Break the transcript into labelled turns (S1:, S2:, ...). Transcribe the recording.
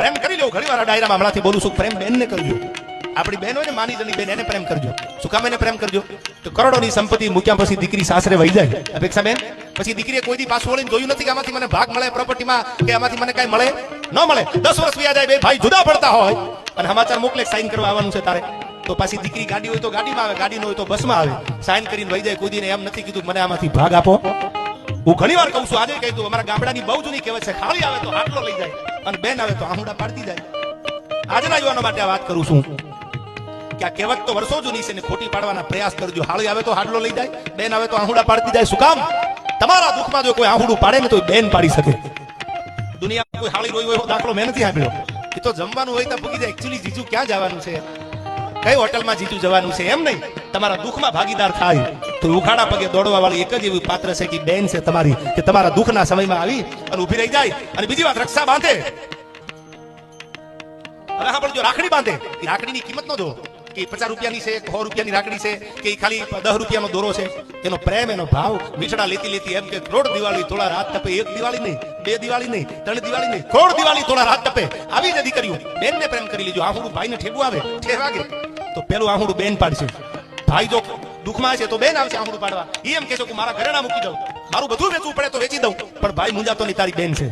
S1: પ્રેમ કરી લો. ઘણી વાર ડાયરામાં હમણાંથી બોલું છું, પ્રેમ બેનને કરજો. આપણી બેન હોય ને, માની જની બેન, એને પ્રેમ કરજો. શું કામ એને પ્રેમ કરજો? તો કરોડોની સંપત્તિ મૂક્યા પછી દીકરી સાસરે વહી જાય, અપેક્ષા બેન, પછી દીકરીએ કોઈ દી પાછું વળીને જોયું નથી કે આમાંથી મને ભાગ મળે પ્રોપર્ટીમાં, કે આમાંથી મને કઈ મળે ન મળે. 10 વર્ષ વ્યા જાય, બે ભાઈ જુદા પડતા હોય અને સમાચાર મોકલે સાઈન કરવા આવવાનું છે તારે, તો પાછી દીકરી ગાડી હોય તો ગાડીમાં આવે, ગાડી ન હોય તો બસમાં આવે, સાઈન કરીને વહી જાય. કોઈ દીને એમ નથી કીધું મને આમાંથી ભાગ આપો. હું ઘણી વાર કહું છું, આજે કહી દઉં, અમારા ગામડાની બહુ જૂની કહેવત છે, ખાલી આવે તો આટલો લઈ જાય અને બેન આવે તો આહુડા પાડતી જાય. આજના યુવાનો માટે આ વાત કરું છું કે આ કહેવત તો વર્ષો જૂની છે ને ખોટી પાડવાના પ્રયાસ કરજો. હાળી આવે તો હાડલો લઈ જાય, બેન આવે તો આહુડા પાડતી જાય. શું કામ? તમારા દુઃખમાં જો કોઈ આહુડું પાડે ને તો બેન પાડી શકે. દુનિયામાં કોઈ હાળી રોઈ હોય દાખલો મેં નથી આપ્યો. એ તો જમવાનું હોય તો પૂગી જાય. એકચ્યુઅલી જીજુ ક્યાં જવાનું છે, કઈ હોટલમાં જીજુ જવાનું છે, એમ નહીં. તમારા દુઃખમાં ભાગીદાર થાય તો ઉખાડા પગે દોડવા વાળી એક જ એવી પાત્ર છે કે બેન છે તમારી, કે તમારા દુઃખના સમયમાં આવી અને ઉભી રહી જાય. અને બીજી વાત, રક્ષા બાંધે. હવે હા, પણ જો રાખડી બાંધે, એ રાખડીની કિંમત ન જો કે 50 રૂપિયાની છે, 100 રૂપિયાની રાખડી છે, કે ખાલી 10 રૂપિયાનો દોરો છે. એનો પ્રેમ, એનો ભાવ, વીછડા લેતી લેતી એમ કે કરોડ દિવાળી થોડા રાત તપે. 1 દિવાળી નહીં, 2 દિવાળી નહીં, 3 દિવાળી નહીં, કરોડ દિવાળી થોડા રાત તપે. આવી જ દીકરીઓ બેનને પ્રેમ કરી લેજો. આહુડું ભાઈને ઠેકવું આવે, ઠેર વાગે તો પેલું આહુડું બેન પાડશે. ભાઈ જો દુઃખમાં છે તો બેન આવશે આહુડું પાડવા. એ એમ કહેશો કે મારા ઘરે ના મૂકી દઉં, મારું બધું વેચવું પડે તો વેચી દઉં, પણ ભાઈ મુંજાતો નહીં, તારી બેન છે.